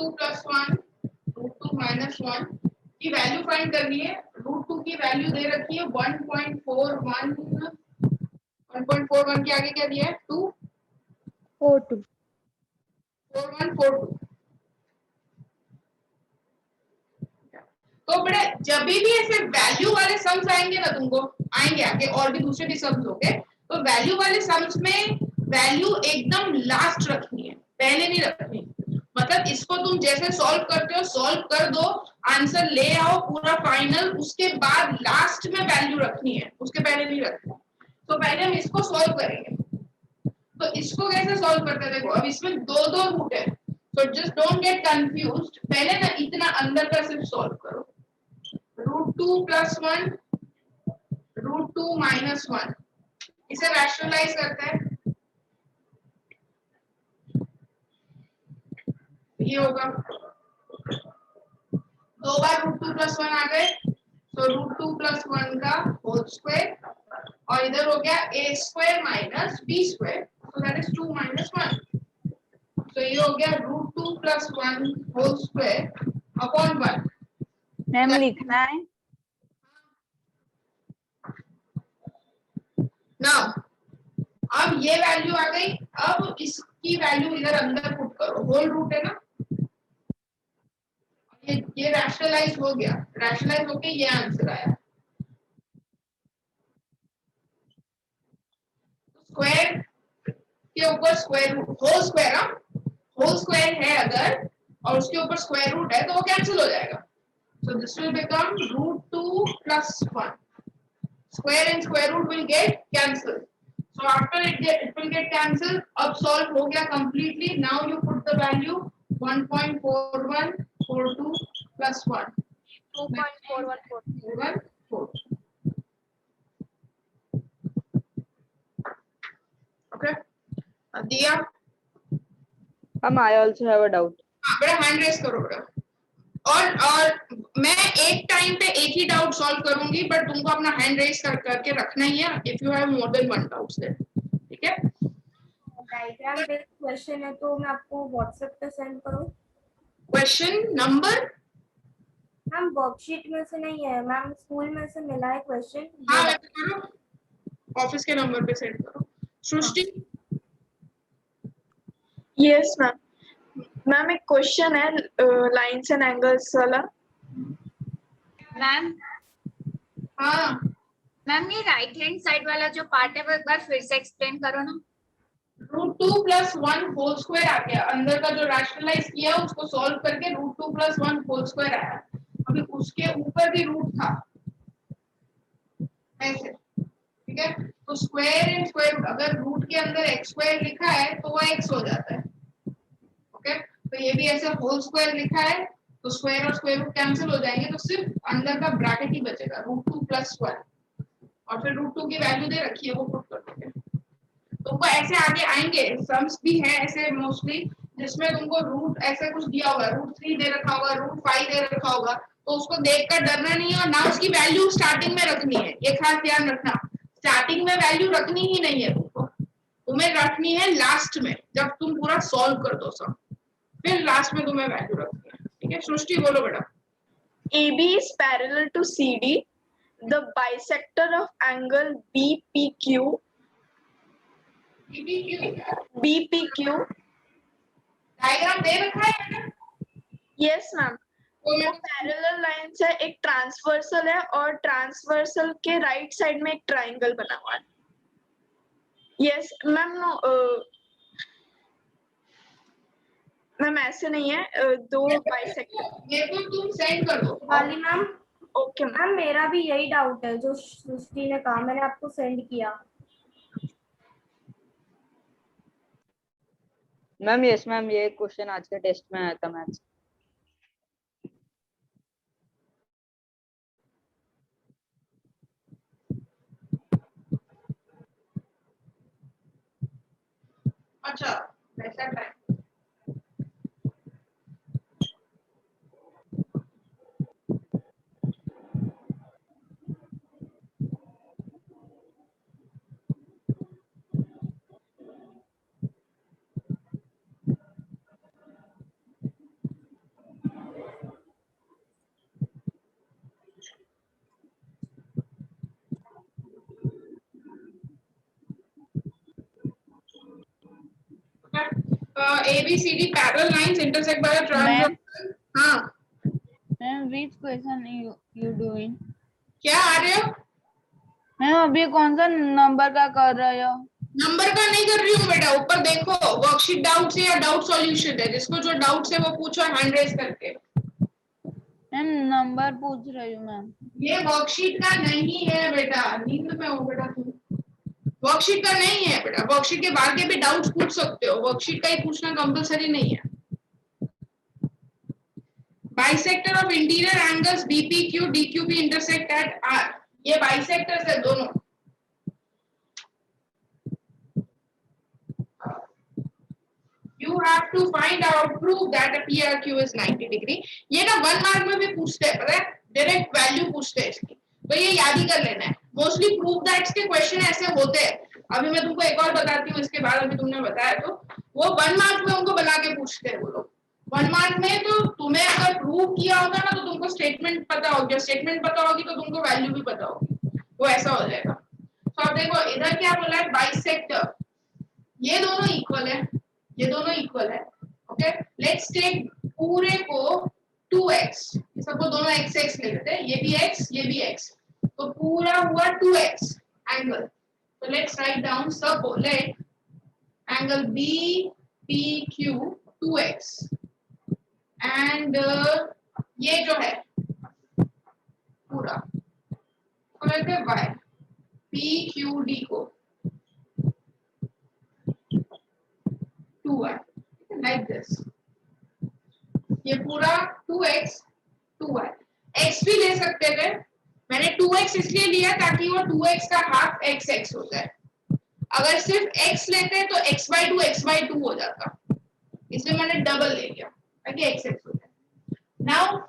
√2 + 1 √2 - 1 की value find करनी है। √2 की वैल्यू दे रखी है 1.41 1.41 के आगे क्या दिया है 42 4142। तो बेटा जब भी ऐसे वैल्यू वाले सम्स आएंगे ना तुमको आएंगे आगे और भी दूसरे भी सम्स होंगे तो वैल्यू वाले सम्स में वैल्यू एकदम लास्ट रखनी है, पहले नहीं रखनी। मतलब इसको तुम जैसे सॉल्व करते हो सॉल्व कर दो, आंसर ले आओ पूरा फाइनल, उसके बाद लास्ट में वैल्यू रखनी है, उसके पहले नहीं रखनी। तो पहले हम इसको सॉल्व करेंगे। तो इसको कैसे सॉल्व करते हैं, देखो अब इसमें दो दो रूट है, so just don't get confused। पहले ना इतना अंदर का सिर्फ सॉल्व करो। √2 + 1 √2 - 1 इसे रैशनलाइज करते हैं, ये होगा दो बार √2 + 1 आ गए, तो √2 + 1 का होल स्क्वायर और इधर हो गया a² - b², so that is 2 - 1। तो ये हो गया √2 + 1 होल स्क्वायर अपॉन 1। मैम लिखना है। नाउ अब ये वैल्यू आ गई, अब इसकी वैल्यू इधर अंदर पुट करो, होल रूट है ना, ये रैशनलाइज हो गया, रैशनलाइज होके ये आंसर आया। स्क्वायर के ऊपर square root, whole square, whole square है अगर और उसके ऊपर स्क्वायर रूट है तो वो कैंसिल हो जाएगा। So this will become √2 + 1. Square and square root will get cancelled. So after it will get cancelled. अब solve हो गया completely. Now you put the value 1.4142 + 1. 2.4142. Okay. अब दिया। I also have a doubt. हाँ बेटा hand raise करो बेटा। और मैं एक टाइम पे एक ही डाउट सॉल्व करूंगी, बट तुमको अपना हैंड रेस करके रखना ही है if you have more than one doubts there, ठीक है। डायग्राम बेस्ड क्वेश्चन है तो मैं आपको व्हाट्सएप पे सेंड करूं? क्वेश्चन नंबर मैम वर्कशीट में से नहीं है मैम, स्कूल में से मिला है क्वेश्चन। हाँ मैं करो, ऑफिस के नंबर पे सेंड करो। सृष्टि यस मैम। मैम एक क्वेश्चन है लाइंस एंड एंगल्स वाला। मैम हाँ मैम ये राइट हैंड साइड वाला जो पार्ट है वो एक बार फिर से एक्सप्लेन करो ना। √2 + 1 होल स्क्वायर आ गया, अंदर का जो रैशनलाइज किया उसको सॉल्व करके √2 + 1 होल स्क्वायर आया। अभी उसके ऊपर भी रूट था ऐसे, ठीक है। तो स्क्वायर एंड स्क्वायर रूट, अगर रूट के अंदर x² लिखा है तो वो x हो जाता है, ओके। तो ये भी ऐसे होल स्क्वायर लिखा है तो स्क्वायर और स्क्वायर रूट कैंसिल हो जाएंगे, तो सिर्फ अंदर का ब्रैकेट ही बचेगा √2 + 1 और फिर √2 की वैल्यू दे रखी है वो पुट कर दोगे। तुमको ऐसे आगे आएंगे सम्स भी हैं ऐसे मोस्टली जिसमें तुमको रूट ऐसे कुछ दिया होगा, √3 दे रखा होगा, √5 दे रखा होगा, तो उसको देखकर डरना नहीं है और ना उसकी वैल्यू स्टार्टिंग में रखनी है। ये खास ध्यान रखना, स्टार्टिंग में वैल्यू रखनी ही नहीं है तुमको, तुम्हें रखनी है लास्ट में जब तुम पूरा सॉल्व कर दो सब, फिर लास्ट में तुम्हें वैल्यू रखनी है, ठीक है। सृष्टि बोलो बेटा। AB is parallel to CD. The bisector of angle BPQ diagram दे रखा है बेटा। Yes ma'am. वो पैरेलल लाइन से एक ट्रांसवर्सल है और ट्रांसवर्सल के राइट साइड में एक ट्राइंगल बना हुआ है। Yes ma'am. मैम ऐसे नहीं है, दो बाइसेक्टर। ये तो तुम सेंड कर दो वाली मैम। ओके मैम मेरा भी यही डाउट है जो सृष्टि ने कहा, मैंने आपको सेंड किया। मैम यस मैम, ये क्वेश्चन आज के टेस्ट में आया था मैथ्स। अच्छा वैसा time ABCD parallel lines intersect by triangle. हाँ ma'am which question you doing? क्या आ रहे हो? मैम अभी कौन सा नंबर का कर रहे हो? नंबर का नहीं कर रही हूँ बेटा, ऊपर देखो वर्कशीट डाउट्स है या डाउट सॉल्यूशन है, जिसको जो डाउट्स है वो पूछो हैंड रेज करके। मैम नंबर पूछ रही हूँ मैम। ये वर्कशीट का नहीं है बेटा, नींद में हो बेटा तुम। वर्कशीट का नहीं है बेटा, वर्कशीट के बाद के भी डाउट्स पूछ सकते हो, वर्कशीट का ही पूछना कंपलसरी नहीं है। Bisector of interior angles BPQ DQB intersect at R, ये बाइसेक्टर्स है दोनों। You have to find out, prove that a PRQ is 90 degree। ये ना 1 मार्क में भी पूछते हैं, पता है, डायरेक्ट वैल्यू पूछते हैं इसकी, तो ये याद ही कर लेना है। मोस्टली प्रूव दैट्स के क्वेश्चन ऐसे होते हैं। अभी मैं तुमको एक और बताती हूँ इसके बाद, अभी तुमने बताया तो वो 1 मार्क में उनको बना के पूछते हैं वो लोग। 1 मार्क में तो तुम्हें अगर प्रूव किया होगा ना तो तुमको स्टेटमेंट पता होगी, स्टेटमेंट पता होगी तो तुमको वैल्यू भी पता होगी, वो ऐसा हो जाएगा। तो अब देखो इधर क्या बोला है, बाइसेक्टर, ये दोनों इक्वल है, ये दोनों इक्वल है। ओके, लेट्स टेक पूरे को 2x, सबको दोनों x x ले लेते हैं, ये भी x ये भी x, तो पूरा हुआ 2x एंगल। तो लेट्स राइट डाउन सब, let angle BPQ 2x and ये जो है पूरा तो लेते हैं y, PQD को 2y, like this, ये पूरा 2x 2y। x भी ले सकते थे, मैंने 2x इसलिए लिया ताकि वो 2x का हाफ x हो जाए। अगर सिर्फ x लेते तो x/2 हो जाता, इसलिए मैंने डबल ले लिया ताकि x हो जाए। नाउ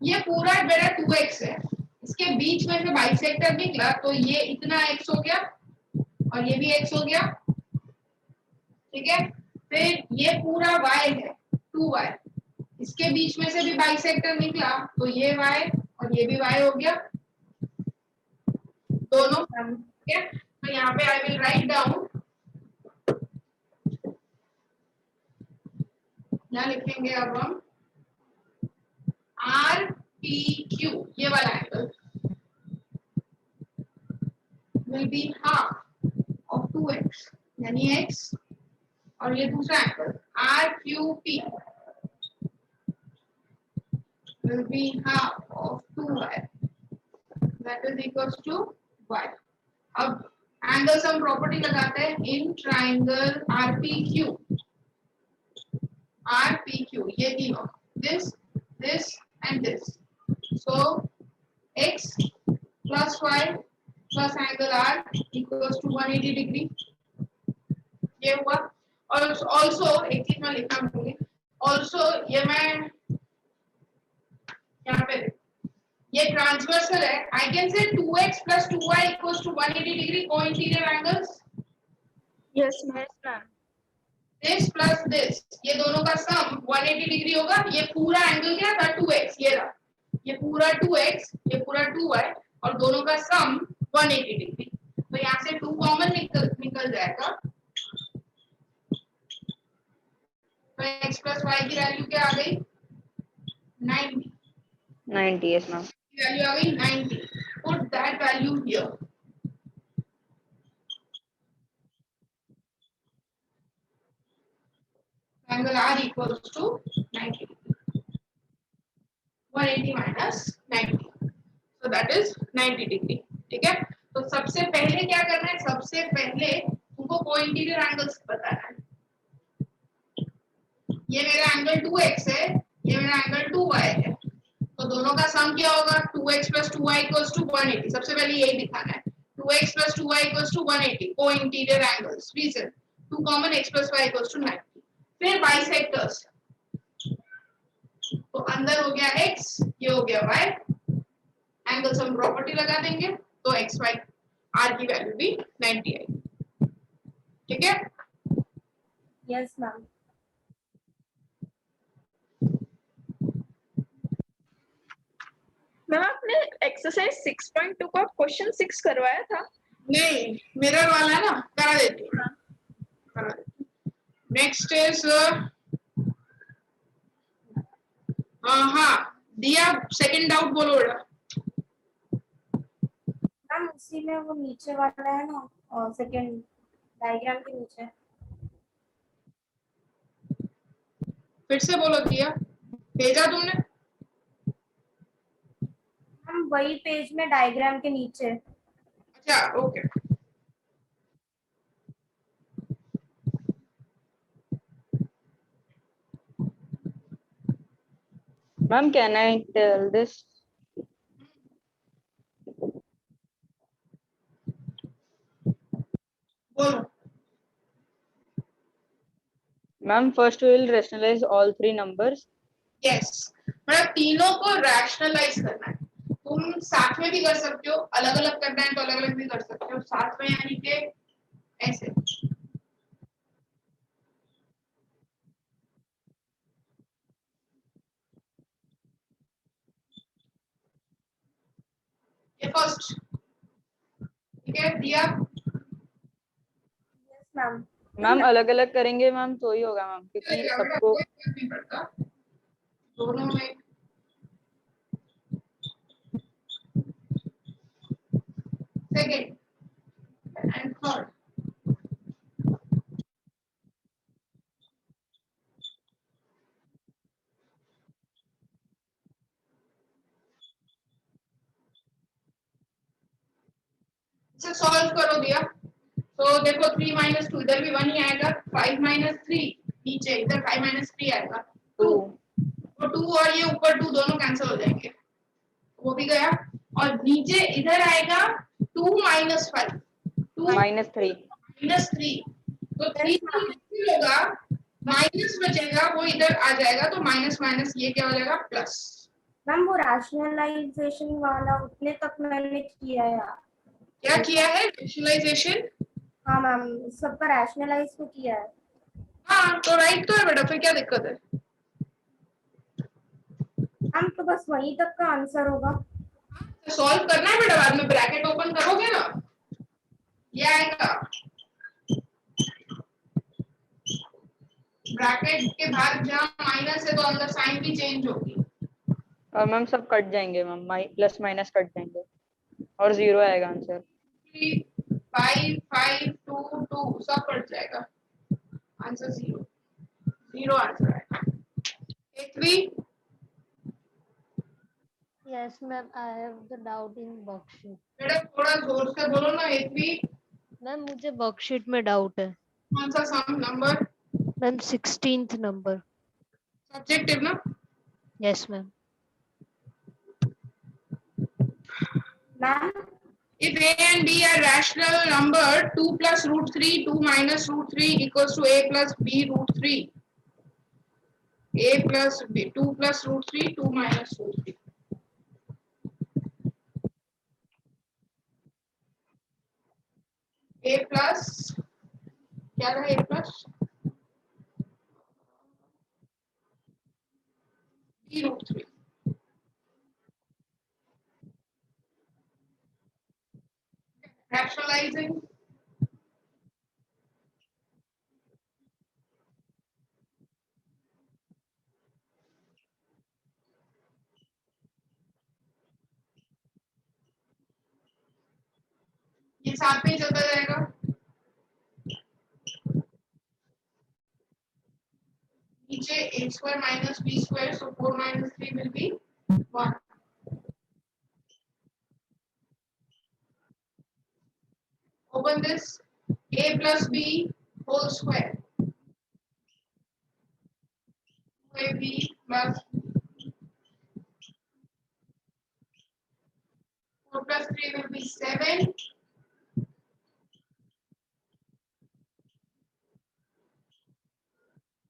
ये पूरा मेरा 2x है, इसके बीच में से बाइसेक्टर निकला तो ये इतना x हो गया और ये भी x हो गया, ठीक है। फिर ये पूरा y है 2y, इसके बीच में से भी बाइसेक्टर निकला तो ये y और ये भी y हो गया दोनों, ठीक है। तो यहाँ पे आई विल राइट डाउन, यहाँ लिखेंगे अब हम RPQ, ये वाला angle will be half of 2x यानी x, और ये दूसरा angle RQP will be half of 2y, that is equals to y। अब एंगल सम प्रॉपर्टी लगाते हैं इन ट्राइंगल RPQ, ये तीनों, this and this, so x plus y plus angle R equals to 180 degree, ये हुआ। और also एक चीज मैं लिखना भूल गई, also ये मैं यहाँ पे ये ट्रांसवर्सल है, I can say 2x plus 2y equals to 180 degree co-interior angles। Yes ma'am। this plus this, ये दोनों का सम 180 डिग्री होगा। ये पूरा एंगल क्या था 2x, ये रहा, ये पूरा 2x ये पूरा 2y और दोनों का सम 180 डिग्री, तो यहाँ से 2 कॉमन निकल जाएगा, तो x plus y की वैल्यू क्या आ गई 90, yes मैम। वैल्यू आ गई 90, put that value here। Angle R equals to 90 degree, 180 minus 90, so that is 90 degree, ठीक है। तो सबसे पहले क्या करना है, सबसे पहले तुमको को-इंटीरियर एंगल्स बताना है। ये मेरा एंगल 2x है, ये मेरा एंगल 2y है, तो दोनों का सम क्या होगा 2x plus 2y equals to 180। सबसे पहले यही दिखाना है, 2x plus 2y equals to 180 co-interior angles, reason 2 common x plus y equals to 90। फिर बाइसेक्टर्स, तो अंदर हो गया x, ये हो गया y, एंगल सम प्रॉपर्टी लगा देंगे तो x y r की वैल्यू भी 90 आएगी, ठीक है। Yes ma'am. मैम आपने एक्सरसाइज 6.2 का क्वेश्चन 6 करवाया था। नहीं, मिरर वाला है ना, करा देती हूँ। नेक्स्ट इज हाँ दिया, सेकंड डाउट बोलो बेटा। मैम उसी में वो नीचे वाला है ना, सेकंड डायग्राम के नीचे। फिर से बोलो दिया, भेजा तुमने? हम वही पेज में डायग्राम के नीचे। अच्छा okay. Ma'am, can I tell this? बोलो। Ma'am, first we will rationalize all three numbers. Yes, मतलब तीनों को रैशनलाइज करना है। तुम साथ में भी कर सकते हो, अलग अलग करना है तो अलग अलग भी कर सकते हो, साथ में यानी कि ऐसे। ये फर्स्ट, ठीक है दिया? Yes ma'am. मैम अलग अलग करेंगे मैम तो ही होगा मैम, क्योंकि बेटा सबको कोई फर्क नहीं पड़ता, दोनों में। सेकंड एंड थर्ड, इसे सॉल्व करो दिया। तो देखो 3 माइनस 2, इधर भी 1 ही आएगा। 5 माइनस 3 नीचे, इधर 5 माइनस 3 आएगा 2, 2 तो 2 और ये ऊपर 2 दोनों कैंसिल हो जाएंगे, वो भी गया। और नीचे इधर आएगा 2 माइनस 5, 2 -3 माइनस 3, तो 3 कैंसिल होगा, माइनस बचेगा, वो इधर आ जाएगा, तो माइनस माइनस ये क्या हो जाएगा प्लस। मैम वो रैशनलाइजेशन वाला उतने तक मैंने किया है। क्या किया है विजुअलाइजेशन? हाँ मैम, सबका रैशनलाइज तो किया है। हाँ तो राइट तो है बेटा, फिर क्या दिक्कत है? मैम तो बस वहीं तक का आंसर होगा। सॉल्व करना है बेटा, बाद में ब्रैकेट ओपन करोगे ना, ये आएगा। ब्रैकेट के बाहर जहाँ माइनस है तो अंदर साइन भी चेंज होगी। और मैम सब कट जाएंगे मैम, प्लस माइनस कट जाएंगे और 0 आएगा आंसर। 5 5 2 2 सब कट जाएगा, आंसर 0, 0 आंसर आएगा। एकवी Yes, ma'am. I have the doubt in worksheet. बेटा थोड़ा जोर से बोलो ना। एकवी मैम मुझे वर्कशीट में डाउट है। कौन सा sum number? Ma'am 16th number. Subjective ना? Yes ma'am. Ma'am If a and b are rational number, 2 plus root 3, 2 minus root 3 equals to a plus b root 3. A plus b, 2 plus root 3, 2 minus root 3. A plus, क्या रहा a plus? b root 3. Rationalizing. ये साथ में ही चलता जाएगा। नीचे a square minus b square, so 4 minus 3 will be 1. Open this, a plus b whole square. ab plus 4 plus 3 will be 7.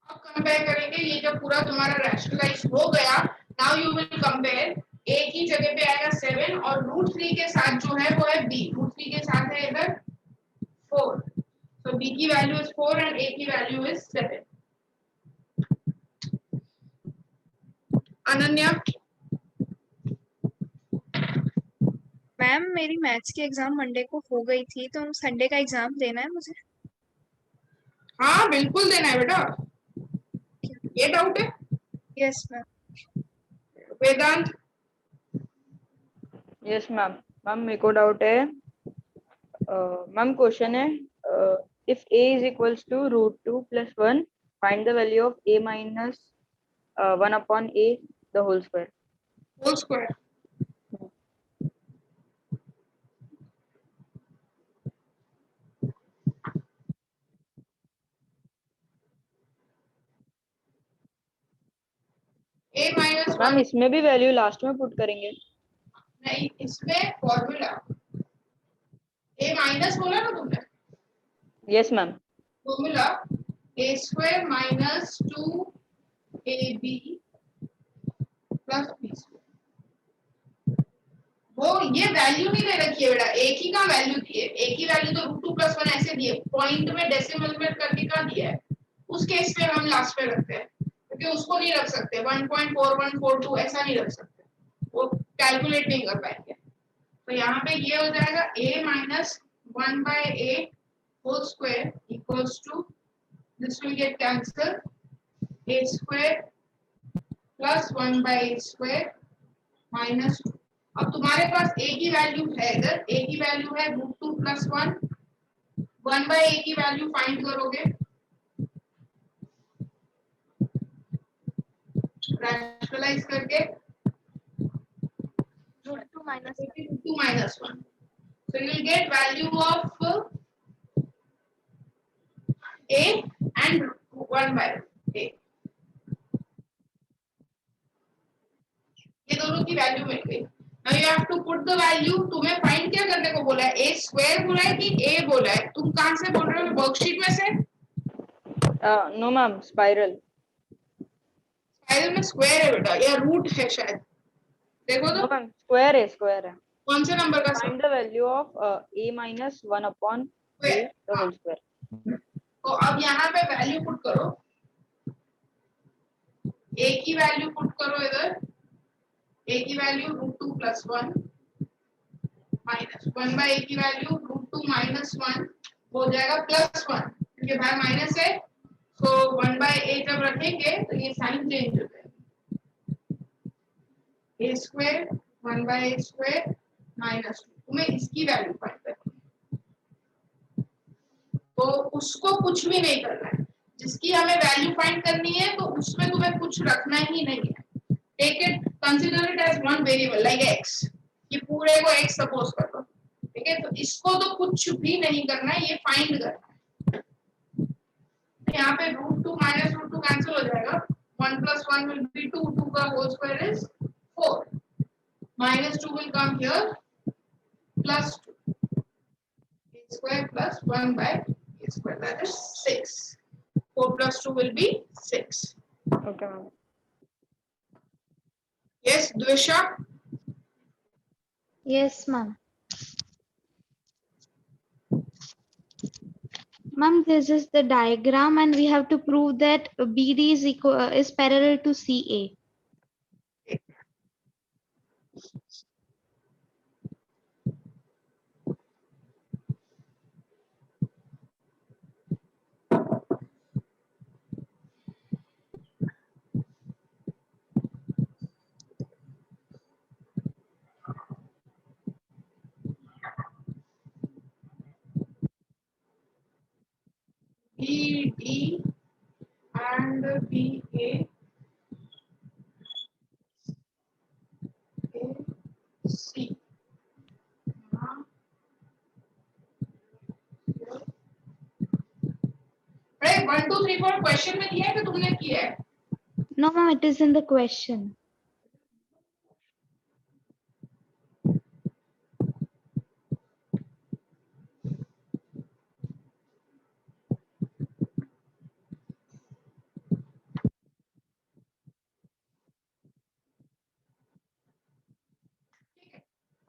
अब compare करेंगे, ये जब पूरा तुम्हारा रैशनलाइज हो गया, now you will compare. a की जगह पे आएगा 7 और रूट 3 के साथ जो है वो है b, रूट 3 के साथ है इधर 4, so b की वैल्यू इज 4 एंड a की वैल्यू इज 7। अनन्या मैम मेरी मैथ्स की एग्जाम मंडे को हो गई थी, तो संडे का एग्जाम देना है मुझे? हाँ बिल्कुल देना है बेटा। ये डाउट है? Yes ma'am. Vedant? Yes ma'am. Ma'am मेरे को डाउट है। मैम क्वेश्चन है, if a is equals to √2 plus 1, find the value of a minus 1 upon a the whole square. Whole square. a minus ma'am 1। इसमें भी value last में put करेंगे? नहीं, इसमें फॉर्मूला a माइनस बोला ना तुमने, yes ma'am. Formula a square minus 2ab plus b square. वो ये वैल्यू नहीं ले रखी है बेटा, एक ही का वैल्यू दी है, एक ही वैल्यू तो √2 + 1 ऐसे दिए, पॉइंट में डेसिमल में करके कहाँ दिया है, उस केस पे हम लास्ट पे रखते हैं, क्योंकि उसको नहीं रख सकते 1.4142 ऐसा नहीं रख सकते, वो कैलकुलेट नहीं कर पाएंगे। तो यहाँ पे ये हो जाएगा a minus 1/a whole square equals to, this will get cancel, a square plus 1/a square minus 2। अब तुम्हारे पास a की वैल्यू है, इधर a की वैल्यू है √2 + 1, 1/a की वैल्यू फाइंड करोगे, रैशनलाइज करके √2 - √2 - 1, so you will get value of a and 1/a, ये दोनों की वैल्यू मिल गई। Now you have to put the value, तुम्हें फाइंड क्या करने को बोला है, a स्क्वायर बोला है कि a बोला है, तुम कहां से बोल रहे हो, वर्कशीट में से? No ma'am, spiral. स्पाइरल में स्क्वायर है बेटा, या रूट है शायद, देखो नो तो मैम, स्क्वायर है, स्क्वायर है। कौन से नंबर का find the value of a minus 1 upon a square. the whole square. तो अब यहाँ पे वैल्यू पुट करो, a की वैल्यू पुट करो इधर, a की वैल्यू √2 + 1 माइनस 1/a की वैल्यू √2 - 1 हो जाएगा +1, क्योंकि बाहर माइनस है, तो 1/a जब रखेंगे तो ये साइन चेंज हो जाएगा, a square 1/a square minus 2। तुम्हें इसकी वैल्यू फाइंड करनी है, तो उसको कुछ भी नहीं करना है, जिसकी हमें वैल्यू फाइंड करनी है तो उसमें तुम्हें कुछ रखना ही नहीं है। Take it, consider it as one variable like x, ये पूरे को x सपोज कर लो, ठीक है, तो इसको तो कुछ भी नहीं करना है, ये फाइंड करना है। यहाँ पे √2 - √2 कैंसिल हो जाएगा, 1 + 1 will be 2, 2 का whole square is 4, -2 will come here, +2, a square plus 1/a square, that is 6, 4 + 2 will be 6. Okay ma'am. Yes, Dvisha? Yes, ma'am. Ma'am, this is the diagram, and we have to prove that BD is parallel to CA. BD and BA, AC. Right, 1 2 3 4 question में दिया है कि तुमने किया है? No, ma'am, it is in the question.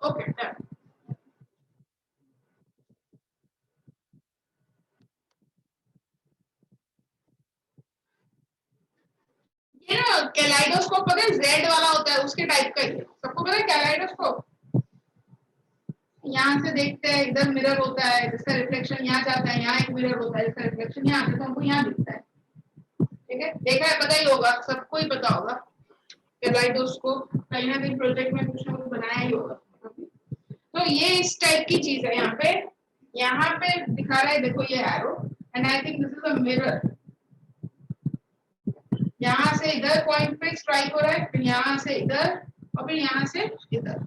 Okay, done. ये ना kaleidoscope पता है, Z वाला होता है, उसके टाइप का ही है, सबको पता है कैलाइडोस्कोप? यहाँ से देखते हैं इधर मिरर होता है जिसका रिफ्लेक्शन यहाँ जाता है, यहाँ एक मिरर होता है जिसका रिफ्लेक्शन यहाँ आता है, तो हमको यहाँ दिखता है। ठीक है, देखा है, पता ही होगा, सबको ही पता होगा कि राइट, उसको कहीं ना कहीं प्रोजेक्ट में कुछ ना कुछ बनाया ही होगा। तो ये इस टाइप की चीज है। यहाँ पे दिखा रहा है, देखो ये arrow, and I think this is a mirror. यहाँ से इधर पॉइंट पे स्ट्राइक हो रहा है, फिर यहाँ से इधर और फिर यहाँ से इधर।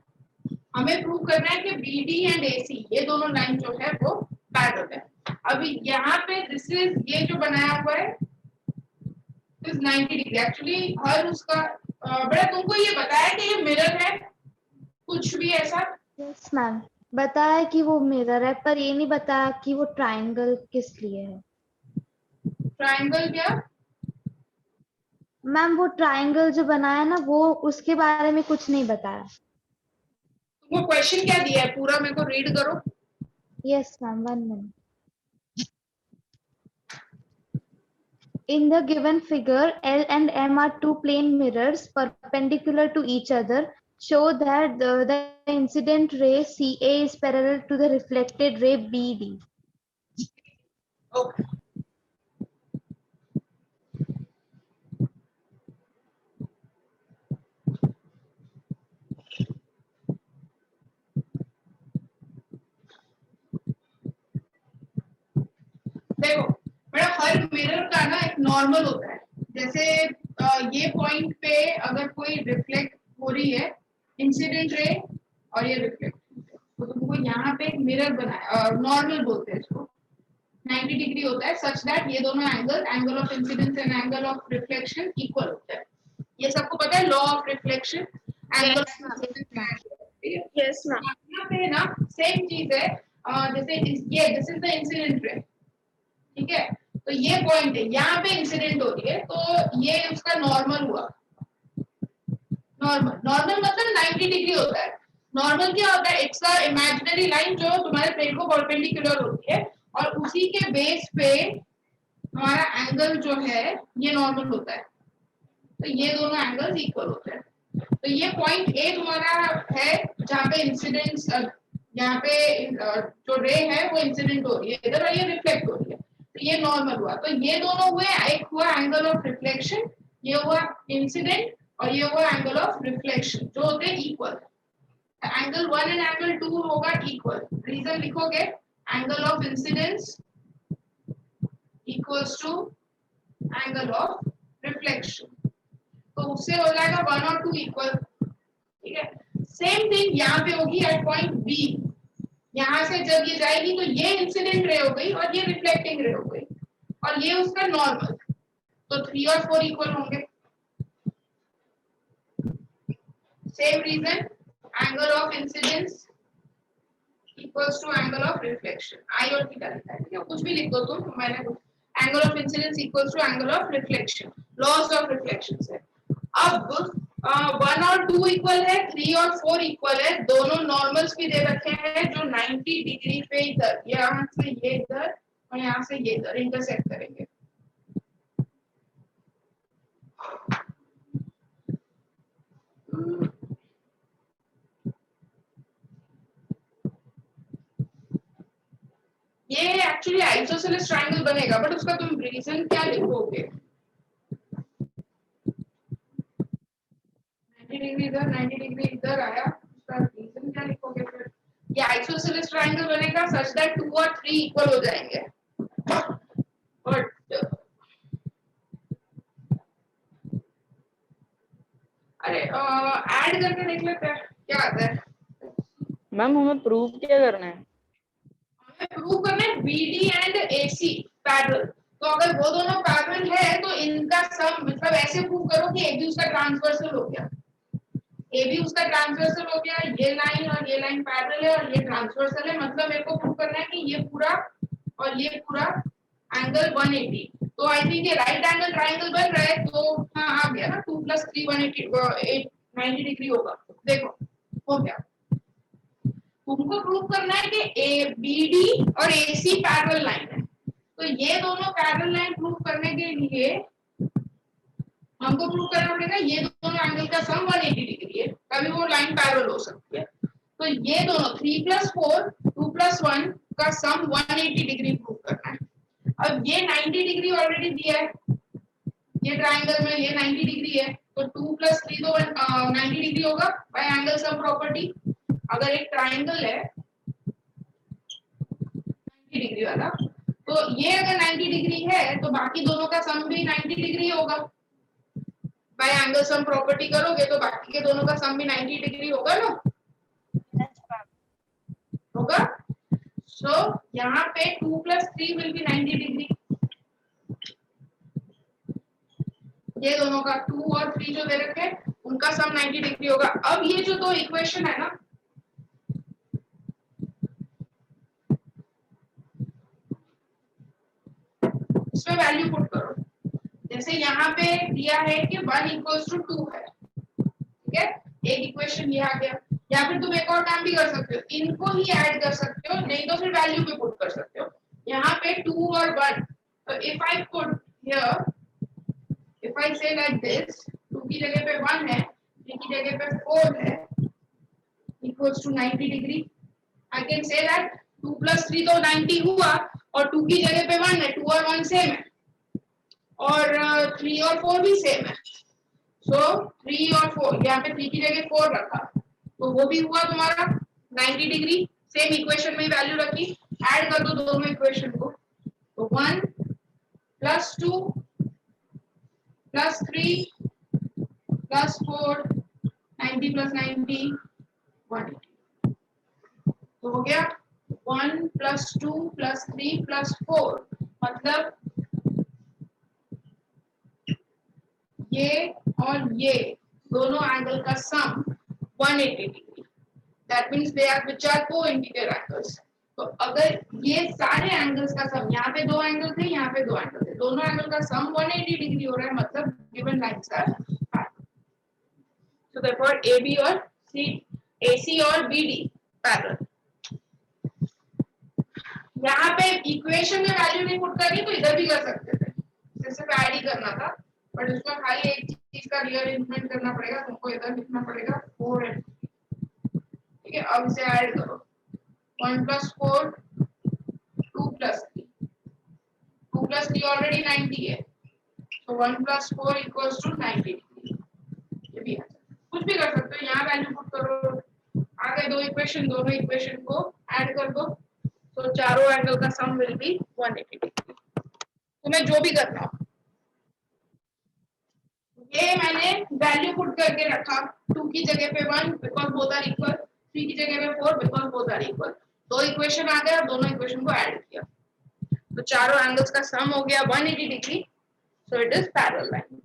हमें प्रूव करना है कि BD एंड AC ये दोनों लाइन जो है वो पैरेलल है। अभी यहाँ पे दिस इज, ये जो बनाया हुआ है दिस 90 डिग्री एक्चुअली हर उसका बेटा तुमको ये बताया कि ये मिरर है कुछ भी ऐसा? यस मैम, बताया कि वो मिरर है, पर ये नहीं बताया कि वो ट्रायंगल किस लिए है। ट्रायंगल क्या? मैम वो ट्रायंगल जो बनाया ना, वो उसके बारे में कुछ नहीं बताया। तुमको क्वेश्चन क्या दिया है पूरा मेरे को रीड करो। Yes ma'am, 1 minute. In the given figure, L and M are two plane mirrors perpendicular to each other. Show that the incident ray CA is parallel to the reflected ray BD. Okay, देखो मेरा हर mirror का ना एक normal होता है। जैसे ये point पे अगर कोई रिफ्लेक्ट हो रही है इंसिडेंट रे और ये रिफ्लेक्ट, तो तुमको यहाँ पे एक मिरर बनाया, नॉर्मल बोलते हैं इसको, 90 डिग्री होता है सच दैट ये दोनों angle of incidence and angle of reflection equal होता है। ये सबको पता है, law of reflection, angle Yes, ma'am. Yes ma'am. यहाँ पे ना सेम चीज है। जैसे ये this is the incident ray, ठीक है, तो ये पॉइंट है, यहाँ पे इंसिडेंट हो रही है, तो ये उसका नॉर्मल हुआ। नॉर्मल मतलब 90 डिग्री होता है। नॉर्मल क्या होता है? इट्स अ इमेजिनरी लाइन जो तुम्हारे प्लेन को परपेंडिकुलर होती है और उसी के बेस पे हमारा एंगल जो है ये नॉर्मल होता है, तो ये दोनों एंगल्स इक्वल होते हैं। तो ये पॉइंट ए तुम्हारा है जहाँ पे इंसिडेंस, यहाँ पे जो रे है वो इंसिडेंट हो रही है इधर और ये रिफ्लेक्ट हो रही है, तो ये नॉर्मल हुआ। तो ये दोनों हुए, एक हुआ एंगल ऑफ रिफ्लेक्शन, ये हुआ इंसिडेंट, और ये हुआ एंगल ऑफ रिफ्लेक्शन, जो होते हैं इक्वल। एंगल 1 एंड एंगल 2 होगा इक्वल। रीजन लिखोगे, angle of incidence equals to angle of reflection, तो उससे हो जाएगा 1 और 2 इक्वल। ठीक है, सेम थिंग यहाँ पे होगी एट पॉइंट बी। यहाँ से जब ये जाएगी तो ये इंसिडेंट रे हो गई और ये रिफ्लेक्टिंग रे हो गई, और ये उसका नॉर्मल, तो 3 और 4 इक्वल होंगे। Same reason, angle of incidence equals to angle of reflection, I और थीटा लिखा है, ठीक है, कुछ भी लिख दो तुम, मैंने angle of incidence equals to angle of reflection, laws of reflection से। अब 1 और 2 इक्वल है, 3 और 4 इक्वल है, दोनों नॉर्मल्स भी दे रखे हैं जो 90 डिग्री पे इधर, यहाँ से ये इधर और यहाँ से ये इधर इंटरसेक्ट करेंगे। ये एक्चुअली आइसोसेलेस ट्रायंगल बनेगा, बट उसका तुम रीजन क्या लिखोगे? 90 डिग्री इधर, 90 डिग्री इधर आया, उसका रीजन क्या लिखोगे फिर? ये आइसोसेलेस ट्रायंगल बनेगा सच दैट 2 और 3 इक्वल हो जाएंगे। बट अरे ऐड करके देख लेते हैं क्या आता है। मैम हमें प्रूव क्या करना है? हमें प्रूव करना है BD एंड AC पैरेलल। तो अगर वो दोनों पैरेलल है तो इनका सम, मतलब ऐसे प्रूव करो कि AB उसका ट्रांसवर्सल हो गया, AB उसका ट्रांसवर्सल हो गया, ये लाइन पैरेलल है और ये ट्रांसवर्सल है, मतलब मेरे को प्रूव करना है कि ये पूरा और ये पूरा एंगल 180। तो आई थिंक ये राइट एंगल ट्रायंगल बन रहा है, तो हाँ आ गया ना, 2 + 3 180 90 डिग्री होगा। देखो हो गया। तुमको प्रूव करना है कि BD और AC पैरेलल लाइन है, तो ये दोनों पैरेलल लाइन प्रूव करने के लिए हमको प्रूव करना पड़ेगा ये दोनों एंगल का सम 180 डिग्री है, तभी वो लाइन पैरेलल हो सकती है। तो ये दोनों 3 + 4 2 + 1 का सम 180 डिग्री प्रूव करना है। अब ये 90 डिग्री ऑलरेडी दिया है, ये ट्रायंगल में ये 90 डिग्री है, तो 2 + 3 तो 90 डिग्री होगा बाय एंगल सम प्रॉपर्टी। अगर एक ट्रायंगल है 90 डिग्री वाला, तो ये अगर 90 डिग्री है तो बाकी दोनों का सम भी 90 डिग्री होगा। बाय एंगल सम प्रॉपर्टी करोगे तो बाकी के दोनों का सम भी 90 डिग्री होगा ना, होगा। सो यहाँ पे 2 + 3 विल बी 90 डिग्री, ये दोनों का 2 और 3 जो दे रखे हैं उनका सम 90 डिग्री होगा। अब ये जो दो इक्वेशन है ना, इसमें वैल्यू पुट करो। जैसे यहाँ पे दिया है कि 1 = 2 है, ठीक है, एक इक्वेशन ये आ गया। या फिर तुम एक और काम भी कर सकते हो, इनको ही ऐड कर सकते हो, नहीं तो फिर वैल्यू पे पुट कर सकते हो। यहाँ पे 2 और 1, तो if I put here, if I से लाइक दिस, 2 की जगह पे 1 है, 3 की जगह पे 4 है, equals to 90 degree. I can say that 2 + 3 तो 90 हुआ, और 2 की जगह पे 1 है, 2 और 1 सेम है, और 3 और 4 भी सेम है। सो 3 और 4, यहाँ पे 3 की जगह 4 रखा, तो वो भी हुआ तुम्हारा 90 डिग्री। सेम इक्वेशन में ही वैल्यू रखी, ऐड कर दो दोनों इक्वेशन को, तो 1 + 2 + 3 + 4 90 + 90 180, तो हो गया 1 + 2 + 3 + 4, मतलब ये और ये दोनों एंगल का सम 180 डिग्री। That means they are which are co-interior angles. तो अगर ये सारे एंगल्स का सम, यहाँ पे दो एंगल थे, यहाँ पे दो एंगल थे, दोनों एंगल का सम 180 डिग्री हो रहा है, मतलब given lines are parallel. So therefore AB और AC और BD पैरेलल। यहाँ पे इक्वेशन में वैल्यू नहीं पुट करनी तो इधर भी कर सकते थे, सिर्फ ऐड ही करना था, बट उसमें खाली एक चीज का रीअरेंजमेंट करना पड़ेगा, तुमको इधर लिखना पड़ेगा 4 है, ठीक है। अब इसे ऐड करो, 1 + 4 2 + 3, 2 + 3 ऑलरेडी 90 है, तो 1 + 4 = 90 डिग्री। ये भी कुछ भी कर सकते हो, यहाँ वैल्यू पुट करो, आगे दो इक्वेशन, दोनों इक्वेशन को ऐड कर दो, तो चारों एंगल का सम विल बी 180 डिग्री। तुम्हें जो भी करना हो, ये मैंने वैल्यू पुट करके रखा, 2 की जगह पे 1 बिकॉज़ बोथ आर इक्वल, 3 की जगह पे 4 बिकॉज़ बोथ आर इक्वल। दो इक्वेशन आ गया, दोनों इक्वेशन को ऐड किया, तो चारों एंगल्स का सम हो गया 180 degree, so it is parallel line.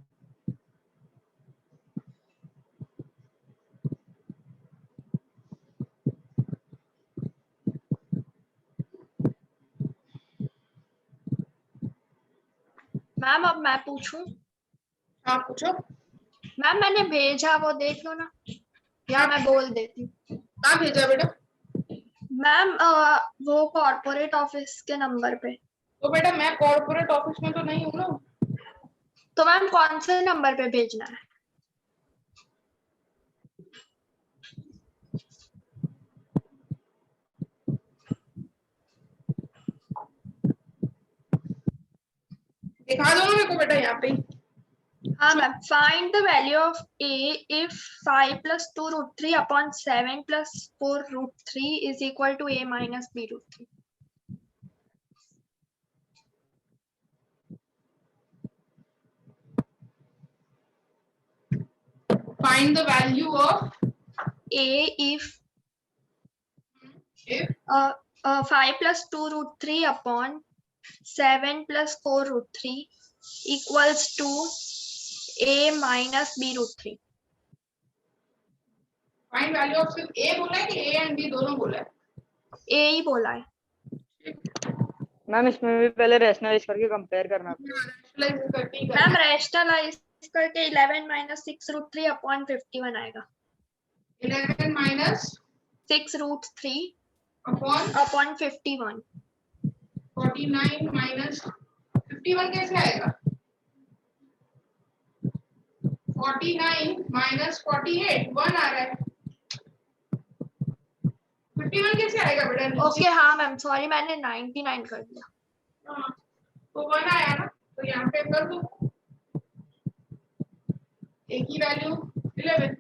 Ma'am अब मैं पूछूं? आप पूछो। मैम मैंने भेजा, वो देख लो ना, या मैं बोल देती हूँ। कहाँ भेजा बेटा? मैम वो कॉर्पोरेट ऑफिस के नंबर पे। तो बेटा मैं कॉर्पोरेट ऑफिस में तो नहीं हूँ ना। तो मैम कौन से नंबर पे भेजना है? दिखा दो ना मेरे को बेटा यहाँ पे। हाँ ma'am, find the value of a if 5 + 2√3 upon 7 + 4√3 is equal to a minus b√3. Find the value of a if 5 + 2√3 upon 7 + 4√3 equals to a minus b√3. Find value of सिर्फ a बोला है कि a एंड b दोनों बोला है? a ही बोला है। Ma'am इसमें भी पहले रैशनलाइज करके कंपेयर करना रैशनलाइज करके ही मैम करना है। रैशनलाइज करके 11 - 6√3 upon 51 आएगा। 11 minus 6√3 upon upon 51। 49 minus 51 कैसे आएगा? 49 minus 48 1 आ रहा है। 51 कैसे आएगा बेटा? ओके हाँ मैम, सॉरी मैंने 99 कर दिया। हाँ, तो 1 आया ना, तो यहाँ पे कर दो एक ही वैल्यू 11।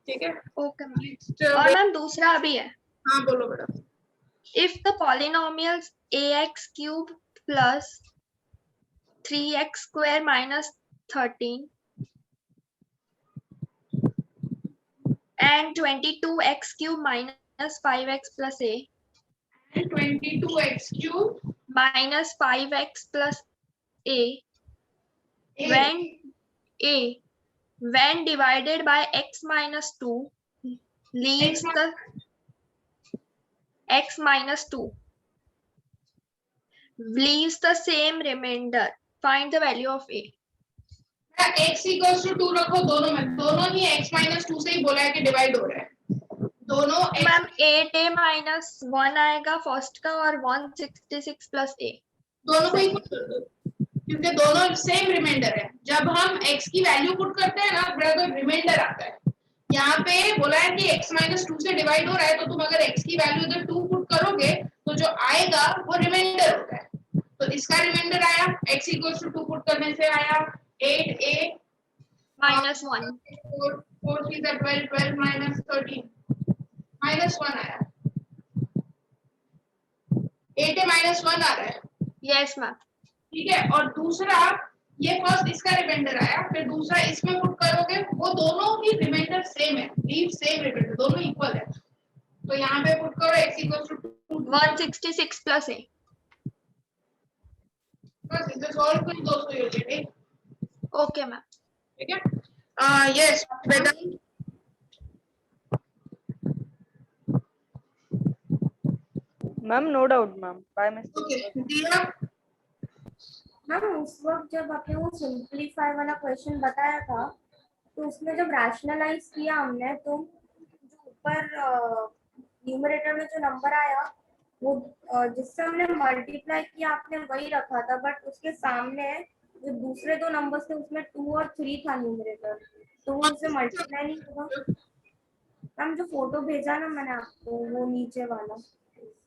ठीक है, ओके मैम। नेक्स्ट। और मैम दूसरा भी है, हाँ बोलो बेटा। if the polynomials ax cube plus 3x square minus 13 and 22x cube minus 5x plus a And 22x cube minus 5x plus a A. when divided by x minus 2 leaves the x minus 2 leaves the same remainder, find the value of a। x equals to 2 रखो दोनों में, दोनों ही x minus 2 से ही बोला है कि divide हो रहा है दोनों। मैम 8a minus 1 आएगा फर्स्ट का और 166 प्लस a दोनों को इक्वल कर दो क्योंकि दोनों सेम रिमाइंडर है। जब हम x की वैल्यू पुट करते हैं ना बड़ा तो रिमाइंडर आता है। यहाँ पे बोला है कि x minus 2 से डिवाइड हो रहा है, तो तुम अगर x की वैल्यू इधर 2 पुट करोगे तो जो आएगा वो रिमाइंडर होता है। तो इसका रिमाइंडर आया x equals to 2 पुट करने से आया 8a minus 1 4 3 12 12 minus 13 minus 1 आया। 8a minus 1 आ रहा है। Yes ma'am. ठीक है, और दूसरा ये फर्स्ट इसका रिमाइंडर आया, फिर दूसरा इसमें पुट करोगे वो दोनों ही रिमाइंडर सेम है, लीव सेम रिमाइंडर, दोनों इक्वल है। तो यहाँ पे पुट करो x equals to 166 plus a। बस इसे सॉल्व कर दो तो ये हो जाएगा। Okay ma'am. ठीक है, यस बेटा। Ma'am no doubt ma'am, bye okay mistake. दिया। मैम उस वक्त जब आपने वो सिंपलीफाई वाला क्वेश्चन बताया था तो उसमें जब रैशनलाइज किया हमने तो जो ऊपर न्यूमरेटर में जो नंबर आया वो जिससे हमने मल्टीप्लाई किया आपने वही रखा था, बट उसके सामने जो दूसरे दो नंबर्स थे उसमें 2 और 3 था न्यूमरेटर, तो वो उससे मल्टीप्लाई नहीं होगा। मैम जो फोटो भेजा ना मैंने आपको वो नीचे वाला।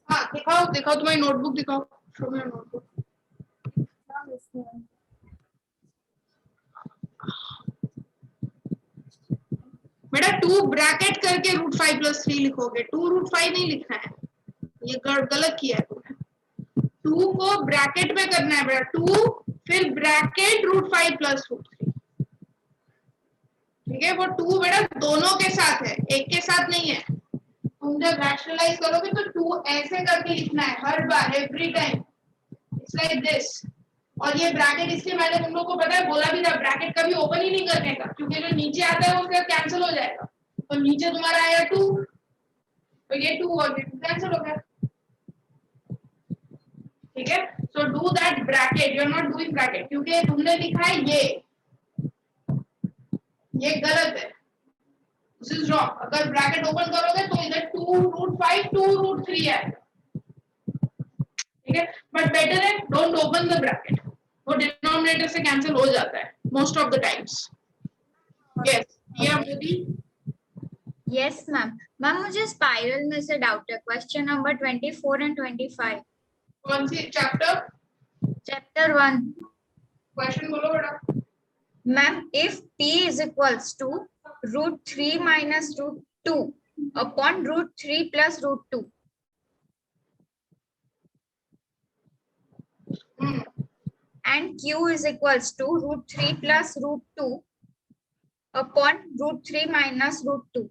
हाँ दिखाओ दिखाओ, तुम्हारी नोटबुक दिखाओ, show me your notebook. Ma'am इसमें बेटा 2 ब्रैकेट करके √5 + 3 लिखोगे, 2 √5 नहीं लिखना है, ये गलत किया है तुमने। 2 को ब्रैकेट में करना है बेटा, 2 फिर ब्रैकेट √5 + √3। ठीक है, वो 2 बेटा दोनों के साथ है, एक के साथ नहीं है। तुम जब रैशनलाइज करोगे तो 2 ऐसे करके लिखना है हर बार, every time it's like this. और ये ब्रैकेट इसलिए मैंने तुम लोग को पता है बोला भी था, ब्रैकेट कभी ओपन ही नहीं करने का, क्योंकि जो नीचे आता है वो फिर कैंसिल हो जाएगा। तो नीचे तुम्हारा आया 2, तो ये 2 और ये 2 कैंसिल हो गया। ठीक है, so do that bracket, you are not doing bracket क्योंकि तुमने लिखा है ये गलत है, दिस इज रॉन्ग। अगर ब्रैकेट ओपन करोगे तो इधर 2 √5 2 √3 है। ठीक है, बट बेटर है डोंट ओपन द ब्रैकेट, वो डिनोमिनेटर से कैंसिल हो जाता है most of the times. Yes ये मोदी। Yes ma'am. मैम मुझे स्पाइरल में से डाउट है, क्वेश्चन नंबर 24 एंड 25। कौन सी चैप्टर? चैप्टर 1। क्वेश्चन बोलो बेटा। Ma'am if p is equals to √3 minus √2 upon √3 plus √2 and q is equals to √3 plus √2 upon √3 minus √2,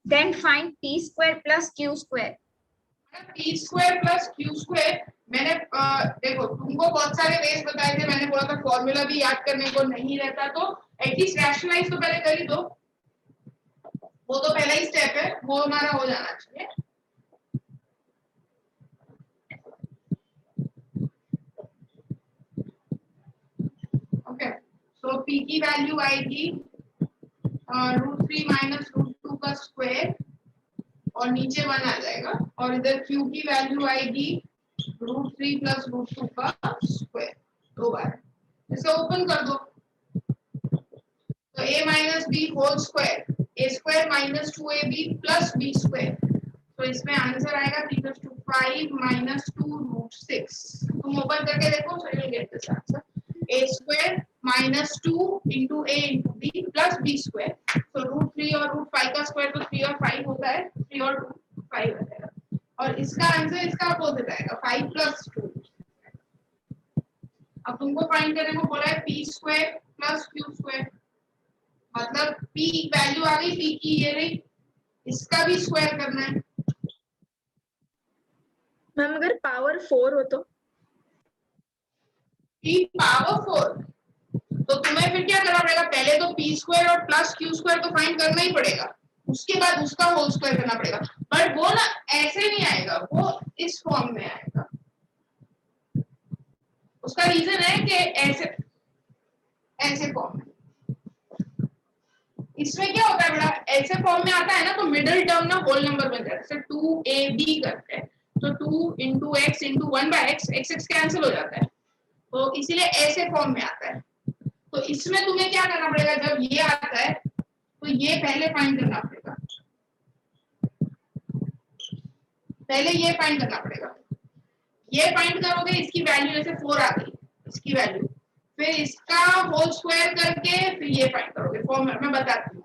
then find p square plus q square। p square plus q square मैंने देखो तुमको बहुत सारे veg बताए थे, मैंने बोला था फॉर्मूला भी याद करने को नहीं रहता तो एटलीस्ट रैशनलाइज तो पहले कर ही दो, वो तो पहला ही स्टेप है, वो हमारा हो जाना चाहिए। ओके, सो p की वैल्यू आएगी √3 minus √2 का स्क्वायर और नीचे 1 आ जाएगा, और इधर q की वैल्यू आएगी √3 plus √2 का स्क्वायर 2 बार। इसे ओपन कर दो तो a - b whole square a square minus 2ab plus b square, तो इसमें आंसर आएगा 3 + 2 5 minus 2 √6. तुम ओपन करके देखो, so you will get this answer. a square minus 2 into a into b plus b square. So √3 और √5 का square तो 3 और 5 होता है, 3 और 2 5 हो जाएगा, और इसका आंसर इसका अपोजिट आएगा 5 + 2. अब तुमको फाइंड करने को बोला है p square plus q square, मतलब p वैल्यू आ गई, p की ये रही, इसका भी स्क्वायर करना है. मैम अगर पावर 4 हो तो p पावर 4, तो तुम्हें फिर क्या करना पड़ेगा, पहले तो p स्क्वायर और प्लस q स्क्वायर तो फाइंड करना ही पड़ेगा, उसके बाद उसका होल स्क्वायर करना पड़ेगा. बट वो ना ऐसे नहीं आएगा, वो इस फॉर्म में आएगा. उसका रीजन है कि ऐसे फॉर्म में, इसमें क्या होता है बेटा, ऐसे फॉर्म में आता है ना, तो मिडिल टर्म ना होल नंबर बन जाता है. जैसे 2ab करते हैं तो 2 × x × 1/x, x कैंसिल हो जाता है, तो इसीलिए ऐसे फॉर्म में आता है. तो इसमें तुम्हें क्या करना पड़ेगा, जब ये आता है तो ये पहले फाइंड करना पड़ेगा, पहले ये फाइंड करना पड़ेगा. ये फाइंड करोगे, इसकी वैल्यू जैसे 4 आ गई, इसकी वैल्यू, फिर इसका होल स्क्वायर करके फिर ये फाइंड करोगे. फॉर्म मैं बताती हूँ.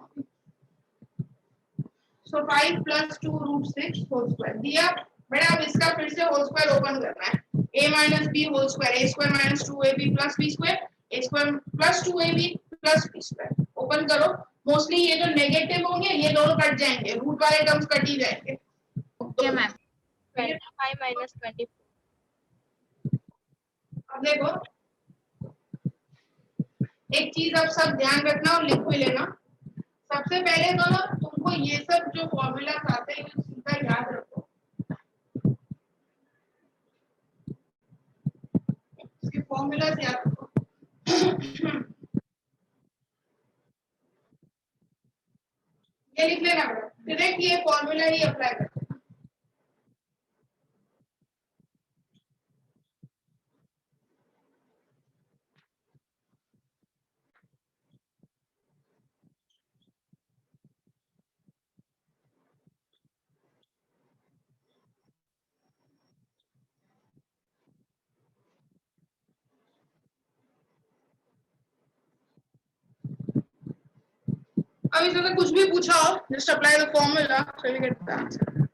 सो 5 + 2 √6 होल स्क्वायर दिया बेटा. अब इसका फिर से होल स्क्वायर ओपन करना है. a - b whole square, a square - 2ab + b square, a square + 2ab + b square. Open करो. मोस्टली ये जो नेगेटिव होंगे ये दोनों कट जाएंगे, रूट वाले टर्म्स कट ही जाएंगे. Okay ma'am. 25 - 24. अब देखो, एक चीज अब सब ध्यान रखना और लिख भी लेना. सबसे पहले तो ना तुमको ये सब जो फॉर्मूलास आते हैं ये सीधा याद रखो. इसके फॉर्मूलास याद रखो. ये लिख लेना बेटा, डायरेक्ट ये फॉर्मूला ही अप्लाई कर. अब इसमें से कुछ भी पूछा हो, just apply the formula so we get the answer.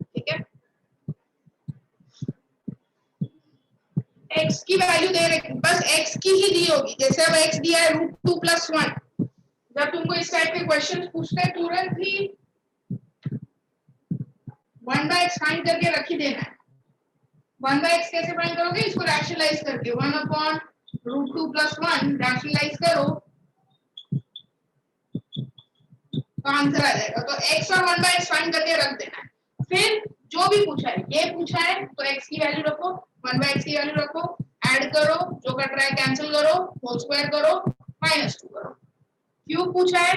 ठीक है. x की वैल्यू दे रहे, बस x की ही दी होगी. जैसे अब x दिया है √2 + 1, जब तुमको इस टाइप के क्वेश्चंस पूछते हैं तुरंत ही 1/x फाइंड करके रख ही देना है. 1/x कैसे फाइंड करोगे, इसको रैशनलाइज करके 1/√2 + 1 रैशनलाइज करो तो आंसर आ जाएगा. तो x और 1/x फाइंड करके रख देना है. फिर जो भी पूछा है, ये पूछा है तो x की वैल्यू रखो, 1/x की वैल्यू रखो, ऐड करो, जो कट रहा है कैंसिल करो, होल स्क्वायर करो, -2 करो. क्यूब पूछा है,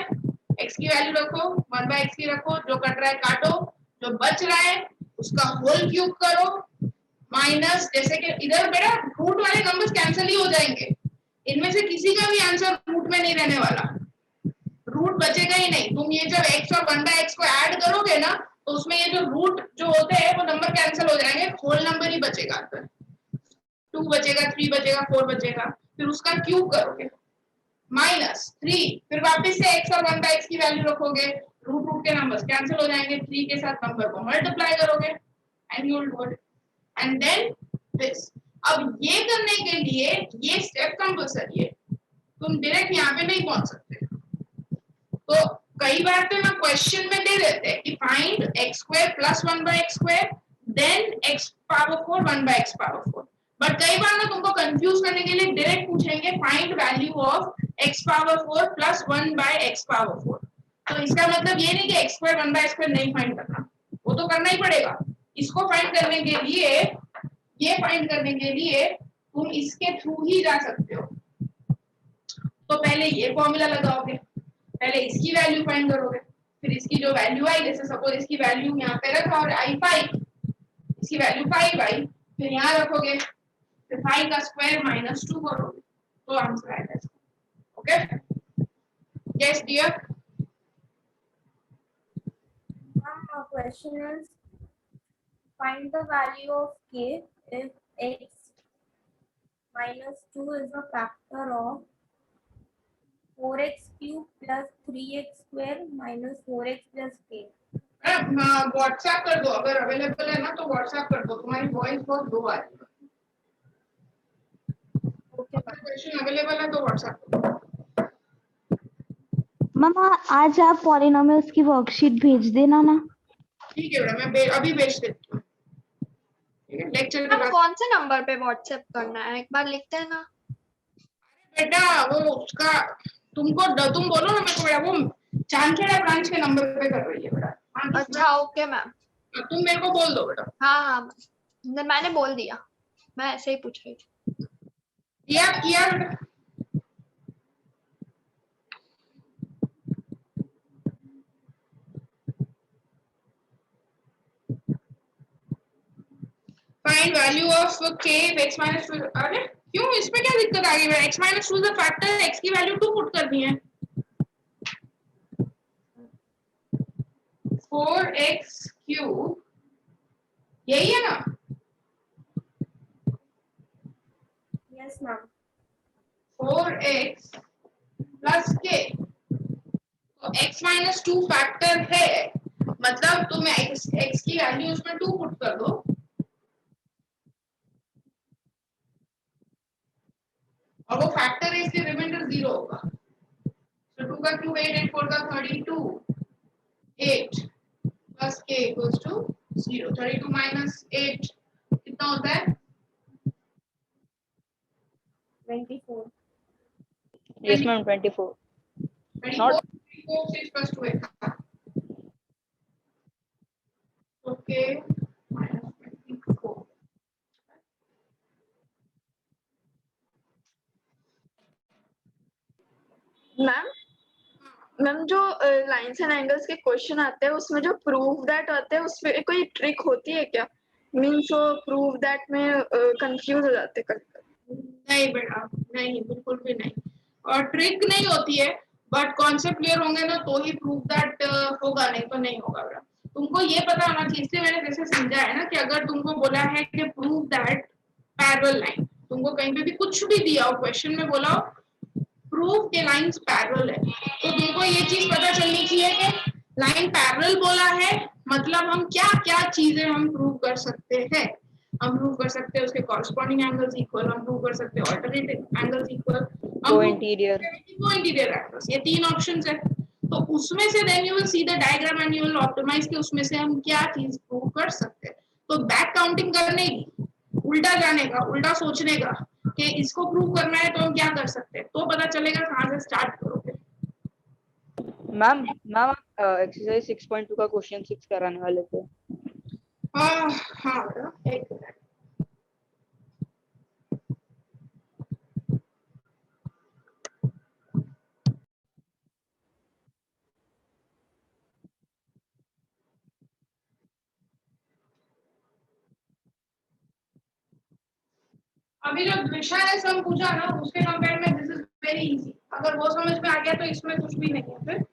x की वैल्यू रखो, 1/x की रखो, जो कट रहा है काटो, जो बच रहा है उसका होल क्यूब करो, माइनस, जैसे कि इधर बेटा रूट वाले नंबर्स कैंसिल ही हो जाएंगे, इनमें से किसी का भी आंसर रूट में नहीं रहने वाला, रूट बचेगा ही नहीं. तुम ये जब x और 1/x को ऐड करोगे ना तो उसमें ये जो रूट जो होते हैं वो नंबर कैंसिल हो जाएंगे, होल नंबर ही बचेगा. 2 बचेगा, 3 बचेगा, 4 बचेगा. फिर उसका क्यूब करोगे, -3, फिर वापस से x और 1/x की वैल्यू रखोगे, रूट के नंबर्स कैंसिल हो जाएंगे, 3 के साथ नंबर को मल्टीप्लाई करोगे and you will do it. And then this. अब ये करने के लिए ये स्टेप कंपल्सरी है, तुम डायरेक्ट यहाँ पे नहीं पहुंच सकते. तो कई बार तो ना क्वेश्चन में दे देते हैं कि find x² + 1/x², then x⁴ 1/x⁴. But कई बार ना तुमको कंफ्यूज करने के लिए डायरेक्ट पूछेंगे find value of x⁴ + 1/x⁴. तो इसका मतलब ये नहीं कि x² 1/x² नहीं फाइंड करना, वो तो करना ही पड़ेगा. इसको फाइंड करने के लिए, ये फाइंड करने के लिए तुम इसके थ्रू ही जा सकते हो. तो पहले ये फॉर्मूला लगाओगे, पहले इसकी वैल्यू फाइंड करोगे, फिर इसकी जो वैल्यू आई, जैसे सपोज इसकी वैल्यू यहाँ पे रखा और आई 5, इसकी वैल्यू 5 आई, फिर यहाँ रखोगे, फिर 5 का स्क्वायर -2 करोगे तो आंसर आएगा. Okay, yes dear. question is find the value of k if x minus 2 is a factor of 4x cube plus 3x square minus 4x plus k. WhatsApp कर दो, अगर अवेलेबल है ना तो व्हाट्सएप कर दो, तुम्हारी वॉइस बहुत लो आ रही है। Okay, क्वेश्चन अवेलेबल है तो व्हाट्सएप कर दो। मम्मा आज आप पॉलिनोमियल्स की वर्कशीट भेज देना ना। ठीक है बेटा, मैं अभी भेज देती हूँ। ठीक है, लेक्चर के अब बाद। कौन से नंबर पे व्हाट्सएप करना है, एक बार लिखते हैं ना। बेटा वो उसका तुम बोलो ना मेरे को बेटा, वो चांदखेड़ा ब्रांच के नंबर पे कर रही है बेटा। अच्छा ओके मैम। तुम मेरे को बोल दो बेटा। हाँ हाँ मैंने बोल दिया, मैं ऐसे ही पूछ रही थी। किया बेटा। Find value of k x minus 2। अरे क्यों, इसमें क्या दिक्कत आ गई बेटा? x minus 2 is a factor, x की वैल्यू 2 पुट कर दी है। 4x क्यूब यही है ना? yes ma'am. 4x plus k, तो x minus 2 फैक्टर है, मतलब तुम x की वैल्यू उसमें 2 पुट कर दो, और वो फैक्टर है इसलिए रिमाइंडर 0 होगा। तो 2 का क्यूब 8, 8 4 का 32, 8 plus k equals to 0। 32 minus 8 कितना होता है? 24. Yes, ma'am. 24. 24 Not 6 plus 2 है। Okay minus 24। मैम जो लाइंस एंड एंगल्स के क्वेश्चन आते हैं उसमें जो प्रूव दैट आते हैं उसमें कोई ट्रिक होती है क्या? मीन्स वो प्रूव दैट में कंफ्यूज हो जाते कभी। नहीं बेटा, नहीं, बिल्कुल भी नहीं, और ट्रिक नहीं होती है, बट कॉन्सेप्ट क्लियर होंगे ना तो ही प्रूव दैट होगा, नहीं तो नहीं होगा बेटा। तुमको ये पता होना चाहिए, इसलिए मैंने जैसे समझा है ना कि अगर तुमको बोला है कि प्रूव दैट पैरेलल लाइन, तुमको कहीं पे भी कुछ भी दिया हो, क्वेश्चन में बोला हो प्रूव के लाइंस पैरेलल है, तो तुमको ये चीज पता चलनी चाहिए कि लाइन पैरेलल बोला है मतलब हम क्या क्या चीजें हम प्रूव कर सकते हैं। हम प्रूव कर सकते हैं उसके कॉरेस्पॉन्डिंग एंगल्स इक्वल, हम प्रूव कर सकते हैं alternate angles equal, co-interior. Co-interior angles, ये 3 ऑप्शंस है। तो उसमें से then you will see the diagram and you will optimize कि उसमें से हम क्या चीज प्रूव कर सकते हैं। तो बैक काउंटिंग करने की, उल्टा जाने का, उल्टा सोचने का कि इसको प्रूव करना है तो हम क्या कर सकते हैं, तो पता चलेगा कहाँ से स्टार्ट करोगे। मैम एक्सरसाइज 6.2 का क्वेश्चन 6 कराने वाले थे। हाँ बेटा, एक मिनट। अभी जो विषय है सब पूछा ना, उसके कंपेयर में दिस इज वेरी इजी। अगर वो समझ में आ गया तो इसमें कुछ भी नहीं है। फिर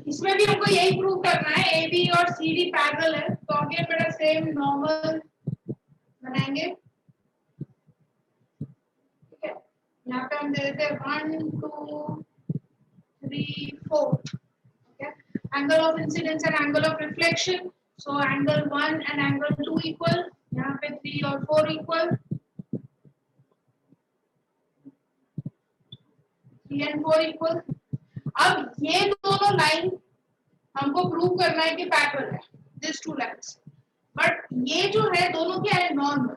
इसमें भी हमको यही प्रूव करना है, ए बी और सी डी पैरेलल है, तो अगेन बेटा सेम नॉर्मल बनाएंगे। ठीक है, यहाँ पे हम दे देते हैं 1 2 3 4। Angle of incidence and angle of reflection, so angle 1 and angle 2 equal, यहाँ पे 3 और 4 equal, 3 and 4 equal। अब ये दोनों लाइन हमको प्रूव करना है कि पैरेलल है, दिस टू लाइन्स, बट ये जो है दोनों क्या है, नॉर्मल,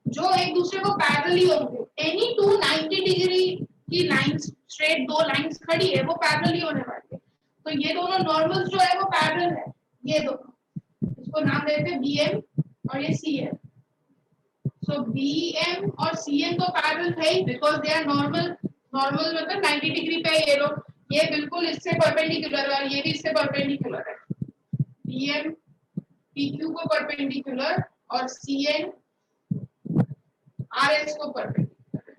जो एक दूसरे को पैरेलल ही होंगे। एनी टू 90 डिग्री की लाइंस, स्ट्रेट दो लाइंस खड़ी है, वो पैरेलल ही होने वाली है। तो ये दोनों नॉर्मल्स जो है वो पैरेलल है, ये दोनों, इसको नाम देते हैं BM और ये CM। सो BM और CM तो पैरेलल है ही, because they are normal. Normal मतलब 90 डिग्री पे ये लोग, ये बिल्कुल इससे परपेंडिकुलर है और ये भी इससे परपेंडिकुलर है। BM PQ को परपेंडिकुलर और CN RS को परपेंडिकुलर है।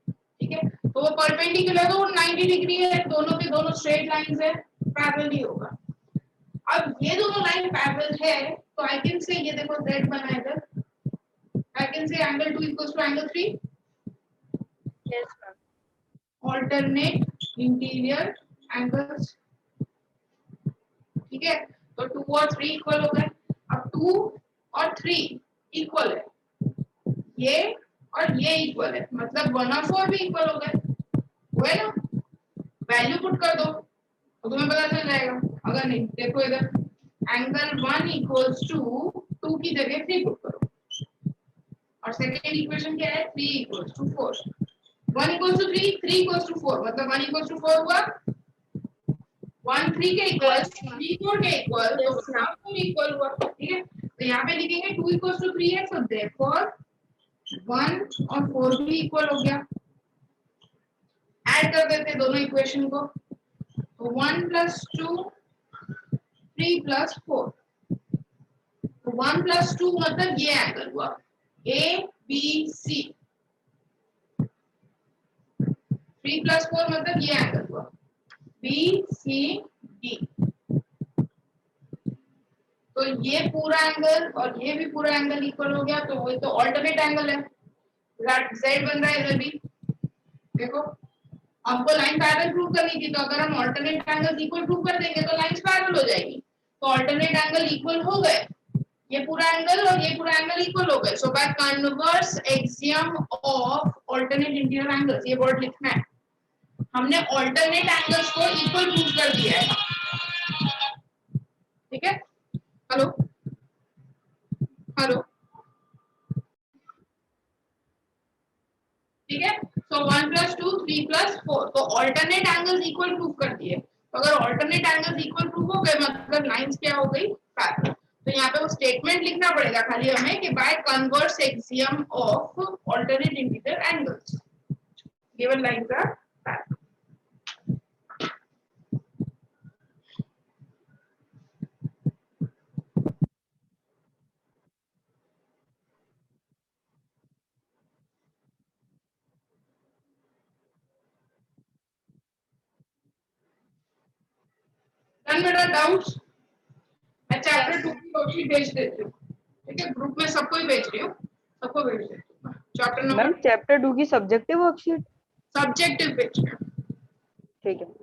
ठीक है, तो वो परपेंडिकुलर तो 90 डिग्री है, दोनों के दोनों स्ट्रेट लाइंस है, पैरेलल ही होगा। अब ये दोनों लाइन पैरेलल है तो आई कैन से, ये देखो z बना है इधर, I can say angle 2 equals to angle 3, Yes, ma'am. Alternate interior angles, ठीक है। तो 2 और 3 इक्वल हो गए। अब 2 और 3 इक्वल है, ये और ये इक्वल है, मतलब 1 और 4 भी इक्वल हो गए, हुए ना। वैल्यू पुट कर दो तो तुम्हें पता चल जाएगा। अगर नहीं, देखो इधर एंगल 1 इक्वल्स टू 2 की जगह 3 पुट करो, और सेकेंड इक्वेशन क्या है, 3 equals to 4। 1 equals to 3, 3 equals to 4, मतलब 1 इक्वल्स टू 4 हुआ, 1 3 के इक्वल, 3 4 के इक्वल, तो 4 इक्वल हुआ, ठीक है। तो यहाँ पे लिखेंगे 2 इक्वल्स टू 3 है, so therefore 1 और 4 भी इक्वल हो गया। ऐड कर देते दोनों इक्वेशन को, तो 1 प्लस 2 3 प्लस 4, तो 1 प्लस 2 मतलब ये एंगल हुआ ए बी सी, 3 प्लस 4 मतलब ये एंगल हुआ बी सी डी। तो ये पूरा एंगल और ये भी पूरा एंगल इक्वल हो गया, तो वो तो ऑल्टरनेट एंगल है, z बन रहा है इधर भी। देखो हमको लाइन पैरेलल प्रूव करनी थी, तो अगर हम ऑल्टरनेट एंगल्स इक्वल प्रूव कर देंगे तो लाइंस पैरेलल हो जाएगी। तो ऑल्टरनेट एंगल इक्वल हो गए, ये पूरा एंगल और ये पूरा एंगल इक्वल हो गए। So by converse axiom of alternate interior angles, ये वर्ड लिखना है, हमने ऑल्टरनेट एंगल्स को इक्वल प्रूव कर दिया है, ठीक है। हेलो हेलो, ठीक है। सो 1 प्लस 2 3 प्लस 4, तो ऑल्टरनेट एंगल्स इक्वल प्रूव कर दिए। तो अगर ऑल्टरनेट एंगल्स इक्वल प्रूव हो गए मतलब लाइंस क्या हो गई, पैरेलल। तो यहाँ पे वो स्टेटमेंट लिखना पड़ेगा खाली हमें कि by converse axiom of alternate interior angles given lines are parallel. Done बेटा, डाउट्स? मैं चैप्टर 2 की वर्कशीट भेज देती हूँ, ठीक है, ग्रुप में सबको ही भेज रही हूँ, सबको भेज देती हूँ। चैप्टर मैम नंबर चैप्टर 2 की सब्जेक्टिव वर्कशीट, सब्जेक्टिव भेज रही हूँ। ठीक है।